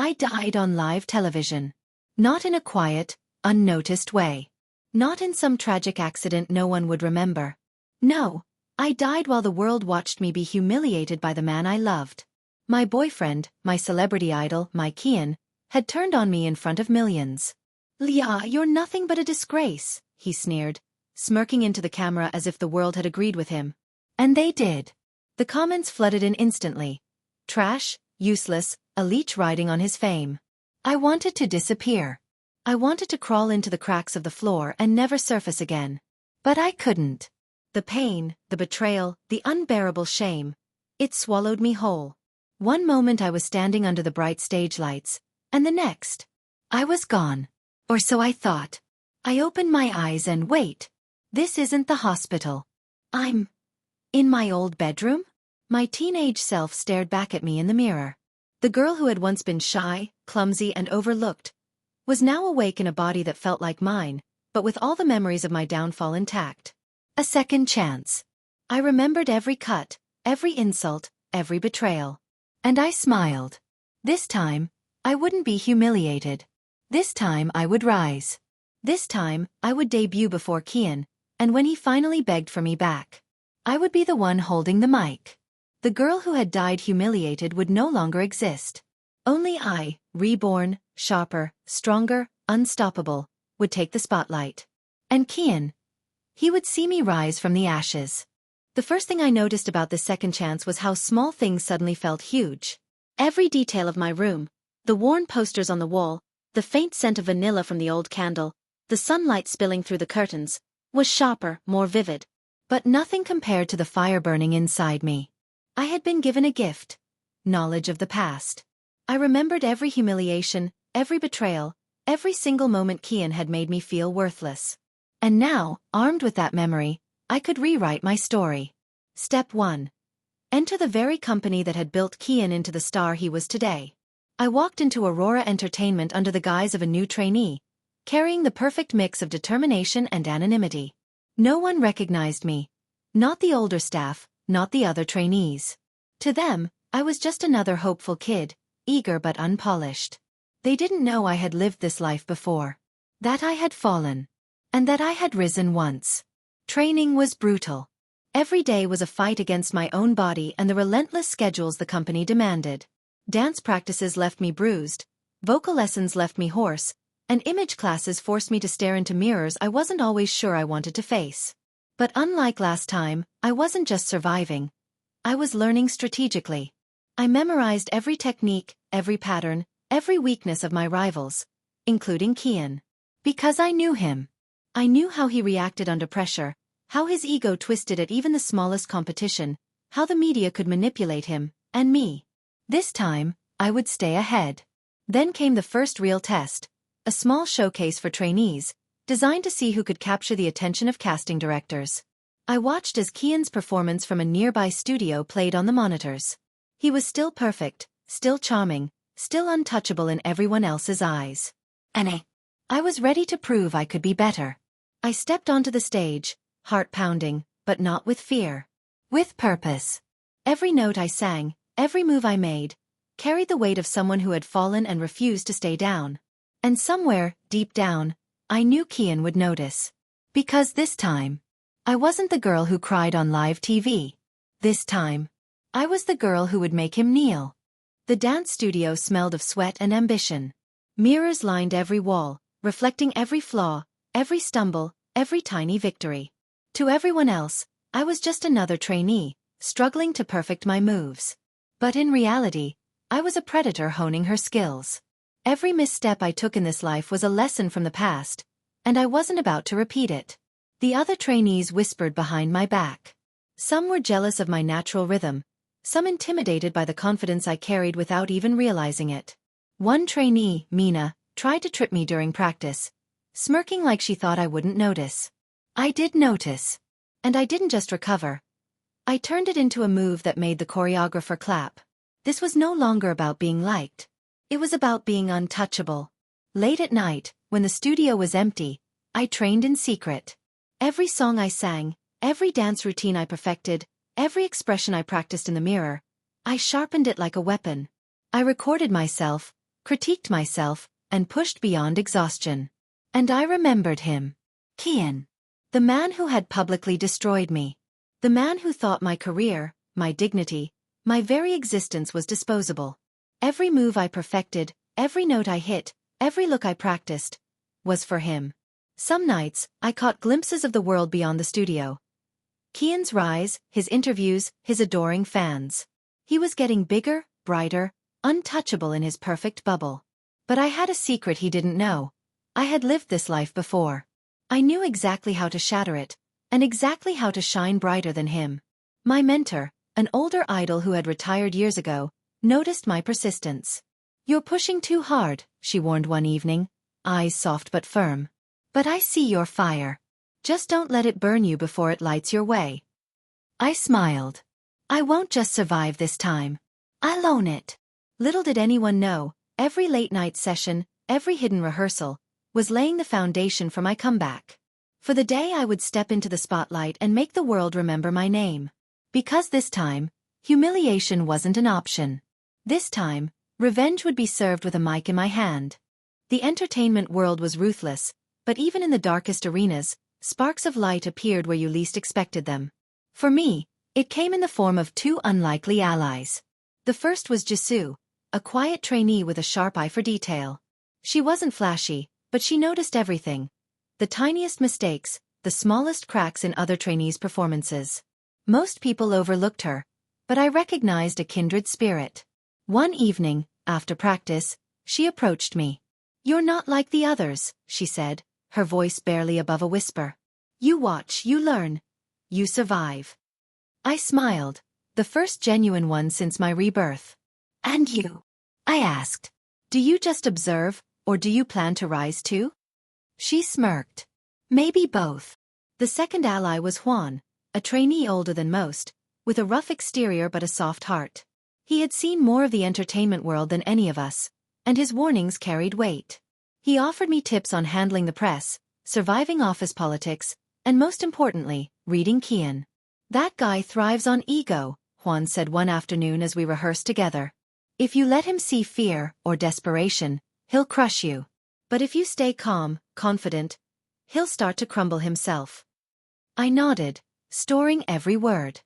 I died on live television. Not in a quiet, unnoticed way. Not in some tragic accident no one would remember. No, I died while the world watched me be humiliated by the man I loved. My boyfriend, my celebrity idol, my Kian, had turned on me in front of millions. "Leah, you're nothing but a disgrace," he sneered, smirking into the camera as if the world had agreed with him. And they did. The comments flooded in instantly. Trash, useless, a leech riding on his fame. I wanted to disappear. I wanted to crawl into the cracks of the floor and never surface again. But I couldn't. The pain, the betrayal, the unbearable shame. It swallowed me whole. One moment I was standing under the bright stage lights, and the next, I was gone. Or so I thought. I opened my eyes and wait. This isn't the hospital. I'm in my old bedroom? My teenage self stared back at me in the mirror. The girl who had once been shy, clumsy, and overlooked was now awake in a body that felt like mine, but with all the memories of my downfall intact. A second chance. I remembered every cut, every insult, every betrayal. And I smiled. This time, I wouldn't be humiliated. This time I would rise. This time, I would debut before Kian, and when he finally begged for me back, I would be the one holding the mic. The girl who had died humiliated would no longer exist. Only I, reborn, sharper, stronger, unstoppable, would take the spotlight. And Kian, he would see me rise from the ashes. The first thing I noticed about this second chance was how small things suddenly felt huge. Every detail of my room, the worn posters on the wall, the faint scent of vanilla from the old candle, the sunlight spilling through the curtains, was sharper, more vivid. But nothing compared to the fire burning inside me. I had been given a gift. Knowledge of the past. I remembered every humiliation, every betrayal, every single moment Kian had made me feel worthless. And now, armed with that memory, I could rewrite my story. Step 1. Enter the very company that had built Kian into the star he was today. I walked into Aurora Entertainment under the guise of a new trainee, carrying the perfect mix of determination and anonymity. No one recognized me. Not the older staff, not the other trainees. To them, I was just another hopeful kid, eager but unpolished. They didn't know I had lived this life before. That I had fallen. And that I had risen once. Training was brutal. Every day was a fight against my own body and the relentless schedules the company demanded. Dance practices left me bruised, vocal lessons left me hoarse, and image classes forced me to stare into mirrors I wasn't always sure I wanted to face. But unlike last time, I wasn't just surviving. I was learning strategically. I memorized every technique, every pattern, every weakness of my rivals, including Kian. Because I knew him. I knew how he reacted under pressure, how his ego twisted at even the smallest competition, how the media could manipulate him, and me. This time, I would stay ahead. Then came the first real test, a small showcase for trainees, designed to see who could capture the attention of casting directors. I watched as Kian's performance from a nearby studio played on the monitors. He was still perfect, still charming, still untouchable in everyone else's eyes. And I was ready to prove I could be better. I stepped onto the stage, heart pounding, but not with fear. With purpose. Every note I sang, every move I made, carried the weight of someone who had fallen and refused to stay down. And somewhere, deep down, I knew Kian would notice. Because this time, I wasn't the girl who cried on live TV. This time, I was the girl who would make him kneel. The dance studio smelled of sweat and ambition. Mirrors lined every wall, reflecting every flaw, every stumble, every tiny victory. To everyone else, I was just another trainee, struggling to perfect my moves. But in reality, I was a predator honing her skills. Every misstep I took in this life was a lesson from the past, and I wasn't about to repeat it. The other trainees whispered behind my back. Some were jealous of my natural rhythm, some intimidated by the confidence I carried without even realizing it. One trainee, Mina, tried to trip me during practice, smirking like she thought I wouldn't notice. I did notice. And I didn't just recover. I turned it into a move that made the choreographer clap. This was no longer about being liked. It was about being untouchable. Late at night, when the studio was empty, I trained in secret. Every song I sang, every dance routine I perfected, every expression I practiced in the mirror, I sharpened it like a weapon. I recorded myself, critiqued myself, and pushed beyond exhaustion. And I remembered him. Kian. The man who had publicly destroyed me. The man who thought my career, my dignity, my very existence was disposable. Every move I perfected, every note I hit, every look I practiced, was for him. Some nights, I caught glimpses of the world beyond the studio. Kian's rise, his interviews, his adoring fans. He was getting bigger, brighter, untouchable in his perfect bubble. But I had a secret he didn't know. I had lived this life before. I knew exactly how to shatter it, and exactly how to shine brighter than him. My mentor, an older idol who had retired years ago, noticed my persistence. "You're pushing too hard," she warned one evening, eyes soft but firm. "But I see your fire. Just don't let it burn you before it lights your way." I smiled. I won't just survive this time. I'll own it. Little did anyone know, every late-night session, every hidden rehearsal, was laying the foundation for my comeback. For the day I would step into the spotlight and make the world remember my name. Because this time, humiliation wasn't an option. This time, revenge would be served with a mic in my hand. The entertainment world was ruthless, but even in the darkest arenas, sparks of light appeared where you least expected them. For me, it came in the form of two unlikely allies. The first was Jisoo, a quiet trainee with a sharp eye for detail. She wasn't flashy, but she noticed everything. The tiniest mistakes, the smallest cracks in other trainees' performances. Most people overlooked her, but I recognized a kindred spirit. One evening, after practice, she approached me. "You're not like the others," she said, her voice barely above a whisper. "You watch, you learn, you survive." I smiled, the first genuine one since my rebirth. "And you?" I asked. "Do you just observe, or do you plan to rise too?" She smirked. "Maybe both." The second ally was Juan, a trainee older than most, with a rough exterior but a soft heart. He had seen more of the entertainment world than any of us, and his warnings carried weight. He offered me tips on handling the press, surviving office politics, and most importantly, reading Kian. "That guy thrives on ego," Juan said one afternoon as we rehearsed together. "If you let him see fear or desperation, he'll crush you. But if you stay calm, confident, he'll start to crumble himself." I nodded, storing every word.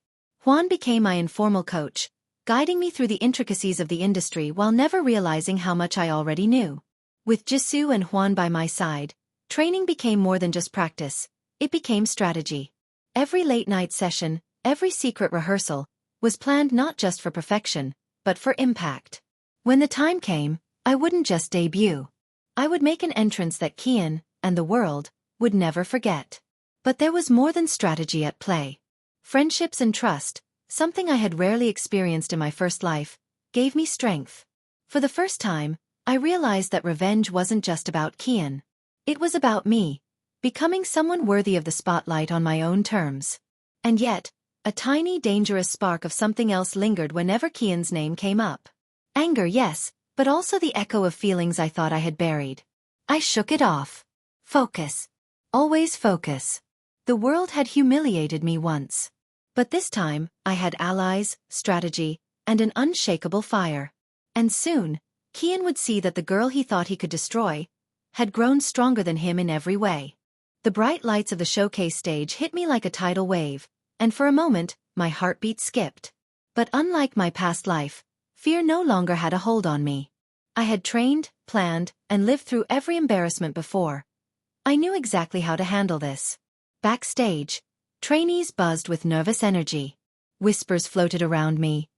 Juan became my informal coach, guiding me through the intricacies of the industry while never realizing how much I already knew. With Jisoo and Juan by my side, training became more than just practice, it became strategy. Every late-night session, every secret rehearsal, was planned not just for perfection, but for impact. When the time came, I wouldn't just debut. I would make an entrance that Kian, and the world, would never forget. But there was more than strategy at play. Friendships and trust, something I had rarely experienced in my first life, gave me strength. For the first time, I realized that revenge wasn't just about Kian. It was about me, becoming someone worthy of the spotlight on my own terms. And yet, a tiny dangerous spark of something else lingered whenever Kian's name came up. Anger, yes, but also the echo of feelings I thought I had buried. I shook it off. Focus. Always focus. The world had humiliated me once. But this time, I had allies, strategy, and an unshakable fire. And soon, Kian would see that the girl he thought he could destroy had grown stronger than him in every way. The bright lights of the showcase stage hit me like a tidal wave, and for a moment, my heartbeat skipped. But unlike my past life, fear no longer had a hold on me. I had trained, planned, and lived through every embarrassment before. I knew exactly how to handle this. Backstage, trainees buzzed with nervous energy. Whispers floated around me.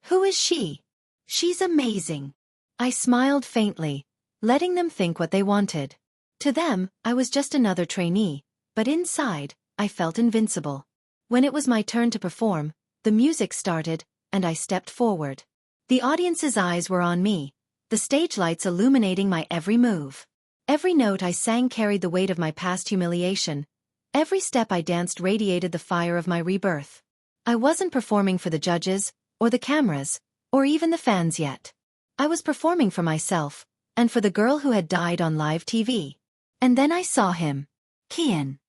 "Who is she? She's amazing." I smiled faintly, letting them think what they wanted. To them, I was just another trainee, but inside, I felt invincible. When it was my turn to perform, the music started, and I stepped forward. The audience's eyes were on me, the stage lights illuminating my every move. Every note I sang carried the weight of my past humiliation. Every step I danced radiated the fire of my rebirth. I wasn't performing for the judges, or the cameras, or even the fans yet. I was performing for myself, and for the girl who had died on live TV. And then I saw him. Kian.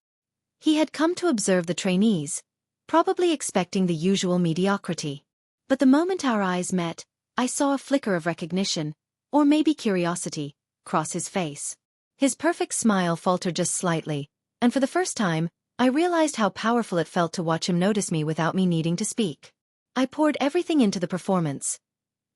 He had come to observe the trainees, probably expecting the usual mediocrity. But the moment our eyes met, I saw a flicker of recognition, or maybe curiosity, cross his face. His perfect smile faltered just slightly, and for the first time, I realized how powerful it felt to watch him notice me without me needing to speak. I poured everything into the performance.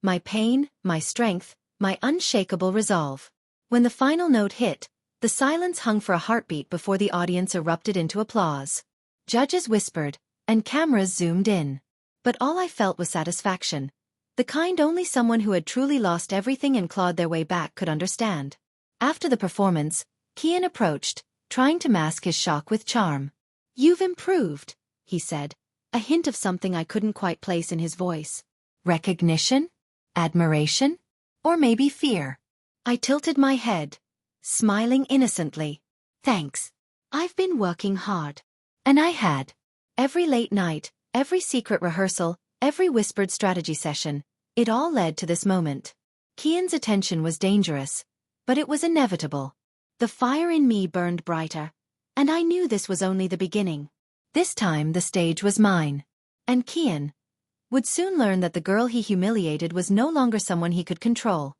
My pain, my strength, my unshakable resolve. When the final note hit, the silence hung for a heartbeat before the audience erupted into applause. Judges whispered, and cameras zoomed in. But all I felt was satisfaction. The kind only someone who had truly lost everything and clawed their way back could understand. After the performance, Kian approached, trying to mask his shock with charm. "You've improved," he said, a hint of something I couldn't quite place in his voice. Recognition? Admiration? Or maybe fear? I tilted my head, smiling innocently. "Thanks. I've been working hard." And I had. Every late night, every secret rehearsal, every whispered strategy session, it all led to this moment. Kian's attention was dangerous, but it was inevitable. The fire in me burned brighter, and I knew this was only the beginning. This time the stage was mine. And Kian would soon learn that the girl he humiliated was no longer someone he could control.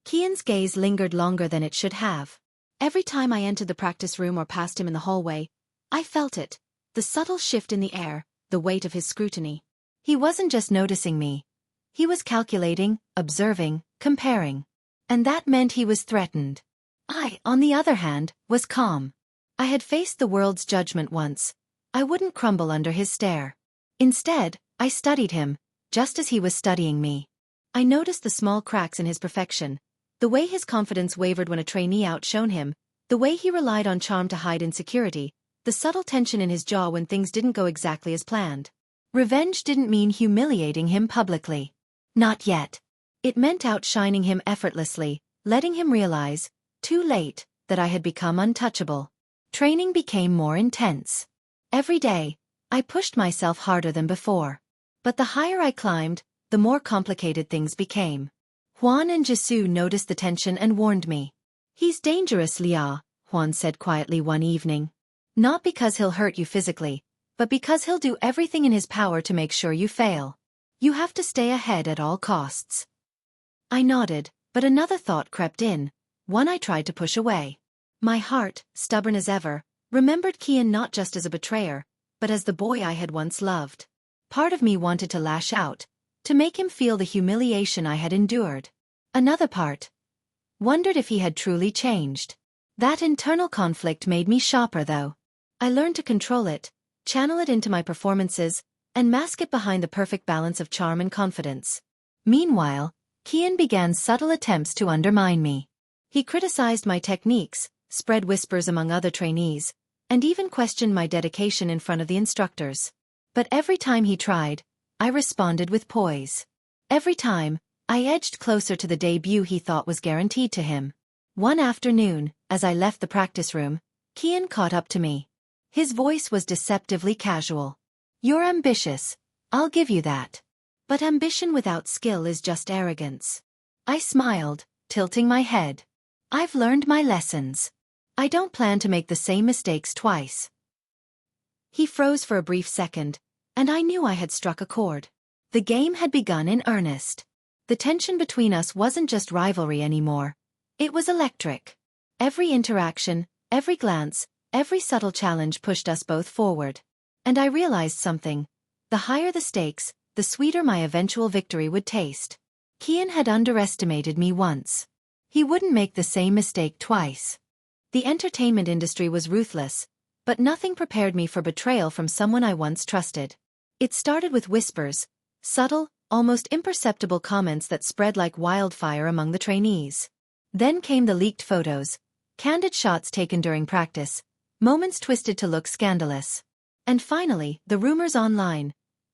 Kian's gaze lingered longer than it should have. Every time I entered the practice room or passed him in the hallway, I felt it, the subtle shift in the air, the weight of his scrutiny. He wasn't just noticing me. He was calculating, observing, comparing. And that meant he was threatened. I, on the other hand, was calm. I had faced the world's judgment once. I wouldn't crumble under his stare. Instead, I studied him, just as he was studying me. I noticed the small cracks in his perfection, the way his confidence wavered when a trainee outshone him, the way he relied on charm to hide insecurity, the subtle tension in his jaw when things didn't go exactly as planned. Revenge didn't mean humiliating him publicly. Not yet. It meant outshining him effortlessly, letting him realize, too late, that I had become untouchable. Training became more intense. Every day, I pushed myself harder than before. But the higher I climbed, the more complicated things became. Juan and Jisoo noticed the tension and warned me. "He's dangerous, Lia," Juan said quietly one evening. "Not because he'll hurt you physically, but because he'll do everything in his power to make sure you fail. You have to stay ahead at all costs." I nodded, but another thought crept in, one I tried to push away. My heart, stubborn as ever, remembered Kian not just as a betrayer, but as the boy I had once loved. Part of me wanted to lash out, to make him feel the humiliation I had endured. Another part wondered if he had truly changed. That internal conflict made me sharper though. I learned to control it, channel it into my performances, and mask it behind the perfect balance of charm and confidence. Meanwhile, Kian began subtle attempts to undermine me. He criticized my techniques, spread whispers among other trainees, and even questioned my dedication in front of the instructors. But every time he tried, I responded with poise. Every time, I edged closer to the debut he thought was guaranteed to him. One afternoon, as I left the practice room, Kian caught up to me. His voice was deceptively casual. "You're ambitious, I'll give you that. But ambition without skill is just arrogance." I smiled, tilting my head. "I've learned my lessons. I don't plan to make the same mistakes twice." He froze for a brief second, and I knew I had struck a chord. The game had begun in earnest. The tension between us wasn't just rivalry anymore. It was electric. Every interaction, every glance, every subtle challenge pushed us both forward. And I realized something. The higher the stakes, the sweeter my eventual victory would taste. Kian had underestimated me once. He wouldn't make the same mistake twice. The entertainment industry was ruthless, but nothing prepared me for betrayal from someone I once trusted. It started with whispers, subtle, almost imperceptible comments that spread like wildfire among the trainees. Then came the leaked photos, candid shots taken during practice, moments twisted to look scandalous. And finally, the rumors online.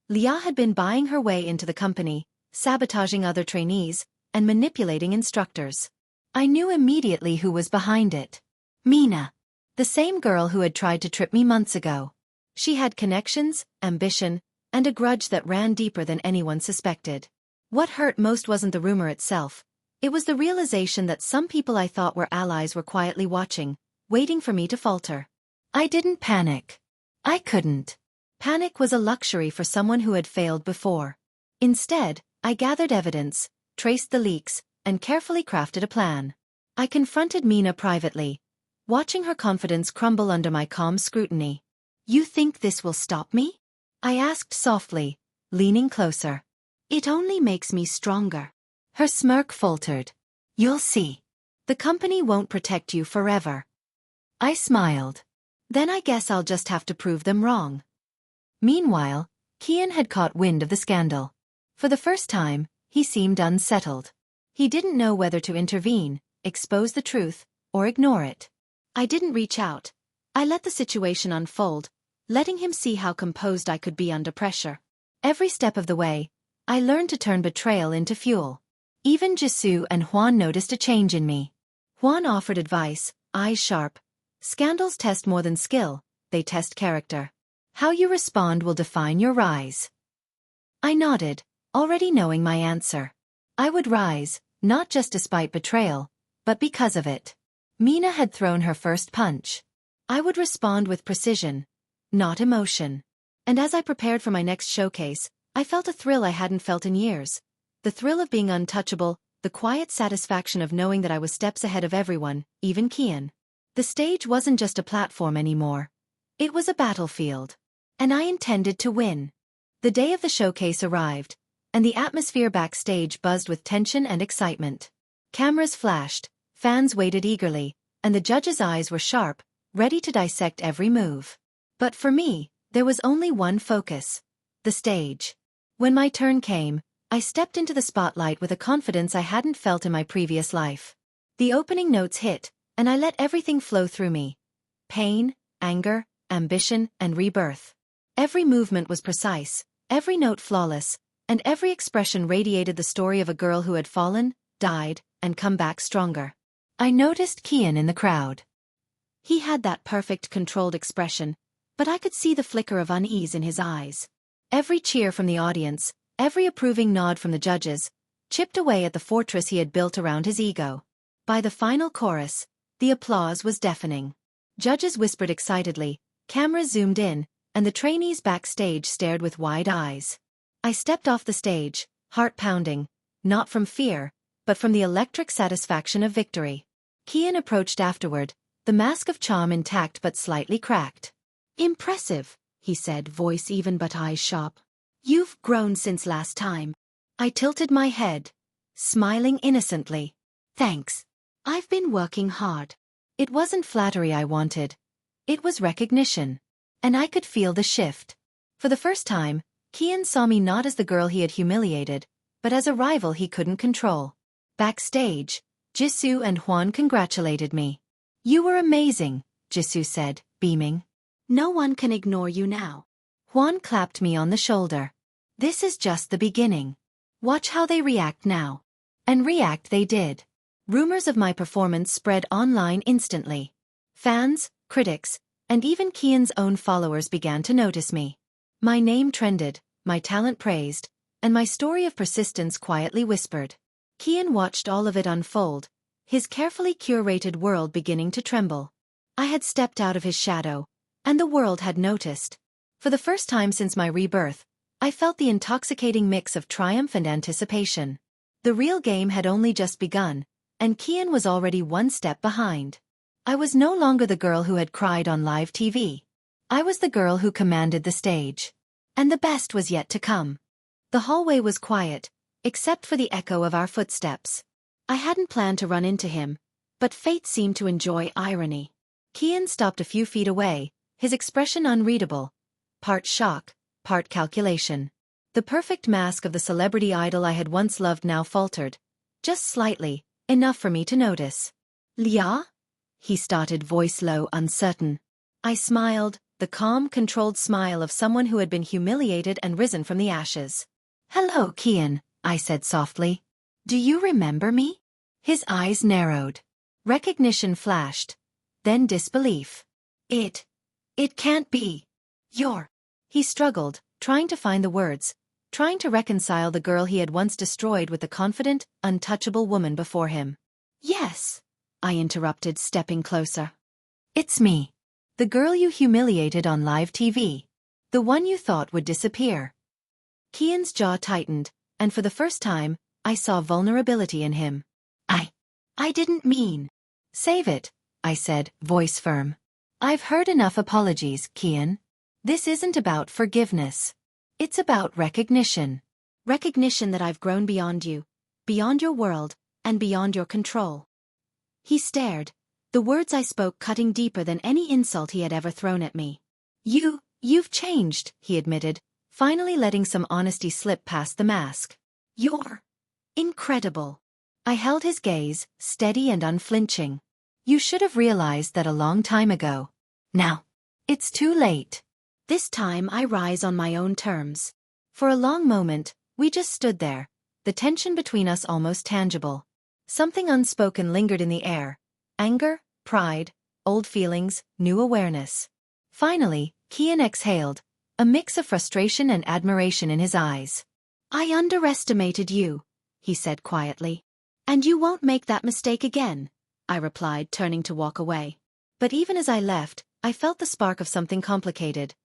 Lia had been buying her way into the company, sabotaging other trainees, and manipulating instructors. I knew immediately who was behind it. Mina. The same girl who had tried to trip me months ago. She had connections, ambition, and a grudge that ran deeper than anyone suspected. What hurt most wasn't the rumor itself. It was the realization that some people I thought were allies were quietly watching, waiting for me to falter. I didn't panic. I couldn't. Panic was a luxury for someone who had failed before. Instead, I gathered evidence, traced the leaks, and carefully crafted a plan. I confronted Mina privately, watching her confidence crumble under my calm scrutiny. "You think this will stop me?" I asked softly, leaning closer. "It only makes me stronger." Her smirk faltered. "You'll see. The company won't protect you forever." I smiled. "Then I guess I'll just have to prove them wrong." Meanwhile, Kian had caught wind of the scandal. For the first time, he seemed unsettled. He didn't know whether to intervene, expose the truth, or ignore it. I didn't reach out. I let the situation unfold, letting him see how composed I could be under pressure. Every step of the way, I learned to turn betrayal into fuel. Even Jisoo and Juan noticed a change in me. Juan offered advice, eyes sharp. "Scandals test more than skill, they test character. How you respond will define your rise." I nodded, already knowing my answer. I would rise, not just despite betrayal, but because of it. Mina had thrown her first punch. I would respond with precision, not emotion. And as I prepared for my next showcase, I felt a thrill I hadn't felt in years. The thrill of being untouchable, the quiet satisfaction of knowing that I was steps ahead of everyone, even Kian. The stage wasn't just a platform anymore. It was a battlefield. And I intended to win. The day of the showcase arrived, and the atmosphere backstage buzzed with tension and excitement. Cameras flashed, fans waited eagerly, and the judges' eyes were sharp, ready to dissect every move. But for me, there was only one focus: the stage. When my turn came, I stepped into the spotlight with a confidence I hadn't felt in my previous life. The opening notes hit, and I let everything flow through me. Pain, anger, ambition, and rebirth. Every movement was precise, every note flawless, and every expression radiated the story of a girl who had fallen, died, and come back stronger. I noticed Kian in the crowd. He had that perfect controlled expression, but I could see the flicker of unease in his eyes. Every cheer from the audience, every approving nod from the judges, chipped away at the fortress he had built around his ego. By the final chorus, the applause was deafening. Judges whispered excitedly, cameras zoomed in, and the trainees backstage stared with wide eyes. I stepped off the stage, heart pounding, not from fear, but from the electric satisfaction of victory. Kian approached afterward, the mask of charm intact but slightly cracked. "Impressive," he said, voice even but eyes sharp. "You've grown since last time." I tilted my head, smiling innocently. "Thanks. I've been working hard." It wasn't flattery I wanted. It was recognition. And I could feel the shift. For the first time, Kian saw me not as the girl he had humiliated, but as a rival he couldn't control. Backstage, Jisoo and Juan congratulated me. "You were amazing," Jisoo said, beaming. "No one can ignore you now." Juan clapped me on the shoulder. "This is just the beginning. Watch how they react now." And react they did. Rumors of my performance spread online instantly. Fans, critics, and even Kian's own followers began to notice me. My name trended, my talent praised, and my story of persistence quietly whispered. Kian watched all of it unfold, his carefully curated world beginning to tremble. I had stepped out of his shadow, and the world had noticed. For the first time since my rebirth, I felt the intoxicating mix of triumph and anticipation. The real game had only just begun, and Kian was already one step behind. I was no longer the girl who had cried on live TV. I was the girl who commanded the stage. And the best was yet to come. The hallway was quiet, except for the echo of our footsteps. I hadn't planned to run into him, but fate seemed to enjoy irony. Kian stopped a few feet away, his expression unreadable, part shock, part calculation. The perfect mask of the celebrity idol I had once loved now faltered, just slightly, enough for me to notice. "Lia?" he started, voice low, uncertain. I smiled, the calm, controlled smile of someone who had been humiliated and risen from the ashes. "Hello, Kian," I said softly. "Do you remember me?" His eyes narrowed. Recognition flashed, then disbelief. It can't be. You're..." He struggled, trying to find the words, trying to reconcile the girl he had once destroyed with the confident, untouchable woman before him. "Yes," I interrupted, stepping closer. "It's me. The girl you humiliated on live TV. The one you thought would disappear." Kian's jaw tightened, and for the first time, I saw vulnerability in him. I didn't mean. Save it, I said, voice firm. I've heard enough apologies, Kian. This isn't about forgiveness. It's about recognition. Recognition that I've grown beyond you, beyond your world, and beyond your control. He stared, the words I spoke cutting deeper than any insult he had ever thrown at me. You've changed, he admitted, finally letting some honesty slip past the mask. You're incredible. I held his gaze, steady and unflinching. You should have realized that a long time ago. Now, it's too late. This time I rise on my own terms. For a long moment, we just stood there, the tension between us almost tangible. Something unspoken lingered in the air. Anger, pride, old feelings, new awareness. Finally, Kian exhaled, a mix of frustration and admiration in his eyes. I underestimated you, he said quietly. And you won't make that mistake again, I replied, turning to walk away. But even as I left, I felt the spark of something complicated.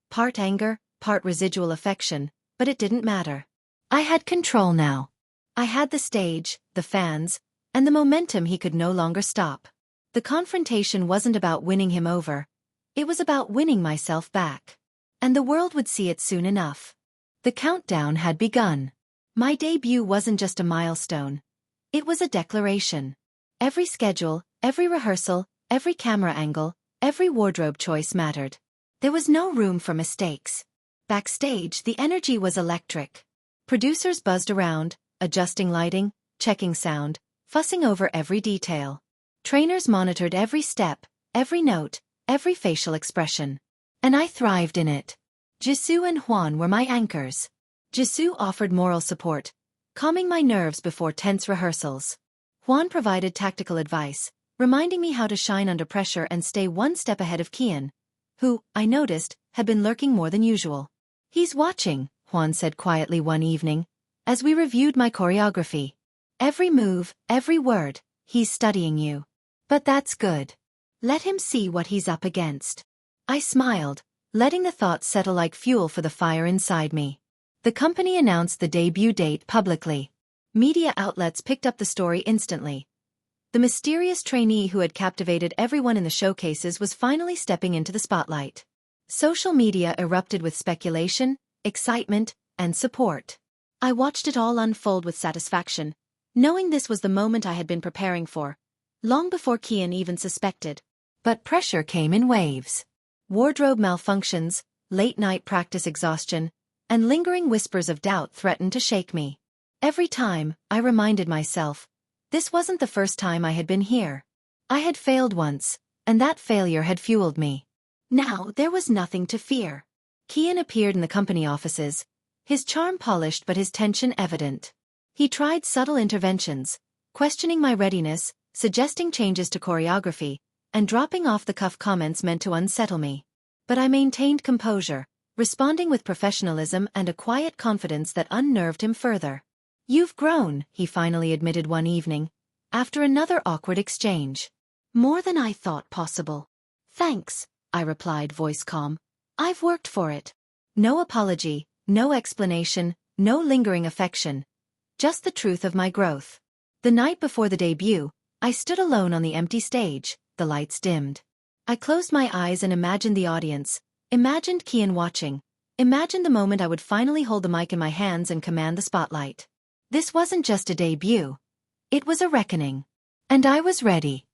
Part anger, part residual affection, but it didn't matter. I had control now. I had the stage, the fans, and the momentum he could no longer stop. The confrontation wasn't about winning him over. It was about winning myself back. And the world would see it soon enough. The countdown had begun. My debut wasn't just a milestone. It was a declaration. Every schedule, every rehearsal, every camera angle, every wardrobe choice mattered. There was no room for mistakes. Backstage, the energy was electric. Producers buzzed around, adjusting lighting, checking sound, fussing over every detail. Trainers monitored every step, every note, every facial expression. And I thrived in it. Jisoo and Juan were my anchors. Jisoo offered moral support, calming my nerves before tense rehearsals. Juan provided tactical advice, reminding me how to shine under pressure and stay one step ahead of Kian, who, I noticed, had been lurking more than usual. He's watching, Juan said quietly one evening, as we reviewed my choreography. Every move, every word, he's studying you. But that's good. Let him see what he's up against. I smiled, letting the thoughts settle like fuel for the fire inside me. The company announced the debut date publicly. Media outlets picked up the story instantly. The mysterious trainee who had captivated everyone in the showcases was finally stepping into the spotlight. Social media erupted with speculation, excitement, and support. I watched it all unfold with satisfaction, knowing this was the moment I had been preparing for, long before Kian even suspected. But pressure came in waves. Wardrobe malfunctions, late-night practice exhaustion, and lingering whispers of doubt threatened to shake me. Every time, I reminded myself, this wasn't the first time I had been here. I had failed once, and that failure had fueled me. Now there was nothing to fear. Kian appeared in the company offices, his charm polished but his tension evident. He tried subtle interventions, questioning my readiness, suggesting changes to choreography, and dropping off-the-cuff comments meant to unsettle me. But I maintained composure, responding with professionalism and a quiet confidence that unnerved him further. You've grown, he finally admitted one evening, after another awkward exchange. More than I thought possible. Thanks, I replied, voice calm. I've worked for it. No apology, no explanation, no lingering affection. Just the truth of my growth. The night before the debut, I stood alone on the empty stage, the lights dimmed. I closed my eyes and imagined the audience, imagined Kian watching, imagined the moment I would finally hold the mic in my hands and command the spotlight. This wasn't just a debut. It was a reckoning. And I was ready.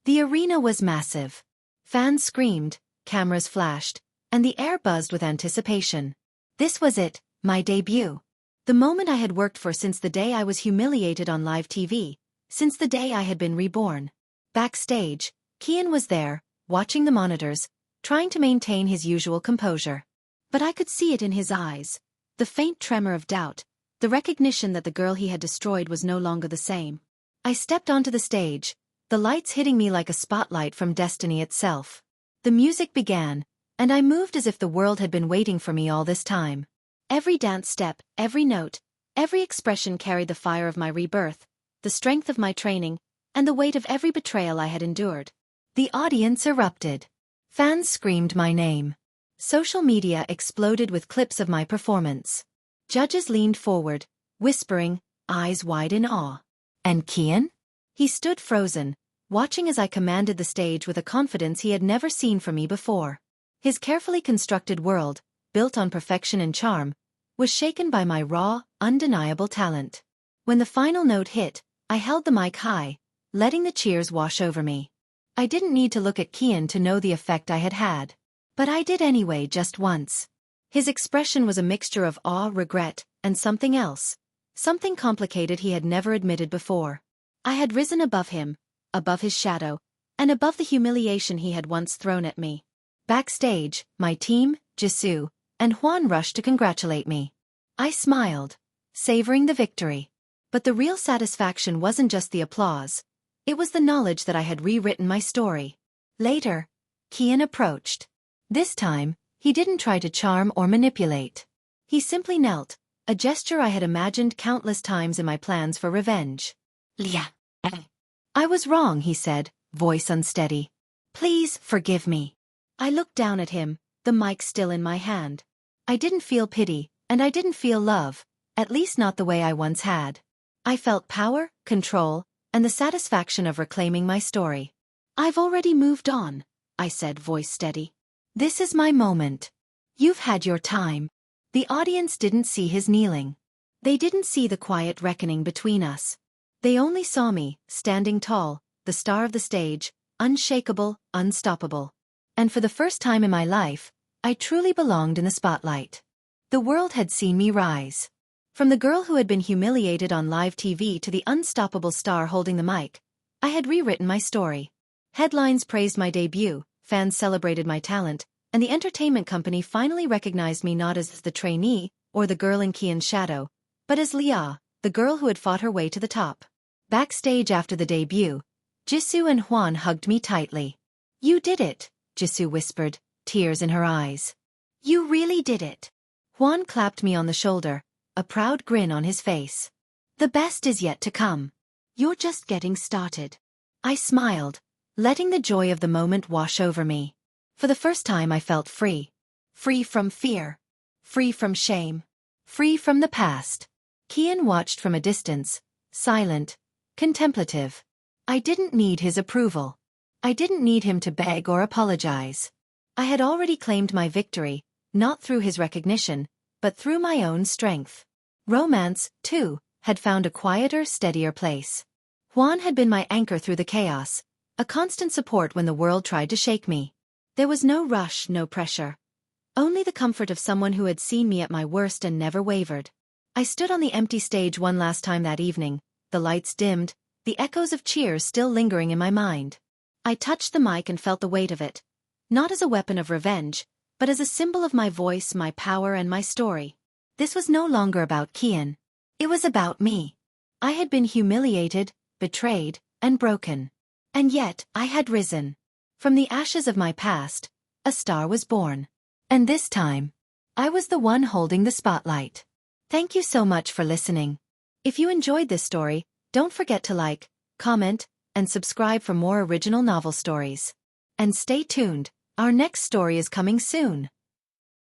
The arena was massive. Fans screamed, cameras flashed, and the air buzzed with anticipation. This was it, my debut. The moment I had worked for since the day I was humiliated on live TV, since the day I had been reborn. Backstage, Kian was there, watching the monitors, trying to maintain his usual composure. But I could see it in his eyes, the faint tremor of doubt, the recognition that the girl he had destroyed was no longer the same. I stepped onto the stage, the lights hitting me like a spotlight from destiny itself. The music began, and I moved as if the world had been waiting for me all this time. Every dance step, every note, every expression carried the fire of my rebirth, the strength of my training, and the weight of every betrayal I had endured. The audience erupted. Fans screamed my name. Social media exploded with clips of my performance. Judges leaned forward, whispering, eyes wide in awe. And Kian? He stood frozen, watching as I commanded the stage with a confidence he had never seen from me before. His carefully constructed world, built on perfection and charm, was shaken by my raw, undeniable talent. When the final note hit, I held the mic high, letting the cheers wash over me. I didn't need to look at Kian to know the effect I had had. But I did anyway just once. His expression was a mixture of awe, regret, and something else. Something complicated he had never admitted before. I had risen above him, above his shadow, and above the humiliation he had once thrown at me. Backstage, my team, Jisoo, and Juan rushed to congratulate me. I smiled, savoring the victory. But the real satisfaction wasn't just the applause. It was the knowledge that I had rewritten my story. Later, Kian approached. This time, he didn't try to charm or manipulate. He simply knelt, a gesture I had imagined countless times in my plans for revenge. Lia. I was wrong, he said, voice unsteady. Please forgive me. I looked down at him, the mic still in my hand. I didn't feel pity, and I didn't feel love, at least not the way I once had. I felt power, control, and the satisfaction of reclaiming my story. I've already moved on, I said, voice steady. This is my moment. You've had your time. The audience didn't see his kneeling. They didn't see the quiet reckoning between us. They only saw me, standing tall, the star of the stage, unshakable, unstoppable. And for the first time in my life, I truly belonged in the spotlight. The world had seen me rise. From the girl who had been humiliated on live TV to the unstoppable star holding the mic, I had rewritten my story. Headlines praised my debut, fans celebrated my talent, and the entertainment company finally recognized me not as the trainee, or the girl in Kian's shadow, but as Lia, the girl who had fought her way to the top. Backstage after the debut, Jisoo and Juan hugged me tightly. You did it, Jisoo whispered, tears in her eyes. You really did it. Juan clapped me on the shoulder, a proud grin on his face. The best is yet to come. You're just getting started. I smiled, letting the joy of the moment wash over me. For the first time I felt free. Free from fear. Free from shame. Free from the past. Kian watched from a distance, silent, contemplative. I didn't need his approval. I didn't need him to beg or apologize. I had already claimed my victory, not through his recognition, but through my own strength. Romance, too, had found a quieter, steadier place. Juan had been my anchor through the chaos, a constant support when the world tried to shake me. There was no rush, no pressure. Only the comfort of someone who had seen me at my worst and never wavered. I stood on the empty stage one last time that evening, the lights dimmed, the echoes of cheers still lingering in my mind. I touched the mic and felt the weight of it, not as a weapon of revenge, but as a symbol of my voice, my power, and my story. This was no longer about Kian. It was about me. I had been humiliated, betrayed, and broken. And yet, I had risen. From the ashes of my past, a star was born. And this time, I was the one holding the spotlight. Thank you so much for listening. If you enjoyed this story, don't forget to like, comment, and subscribe for more original novel stories. And stay tuned, our next story is coming soon.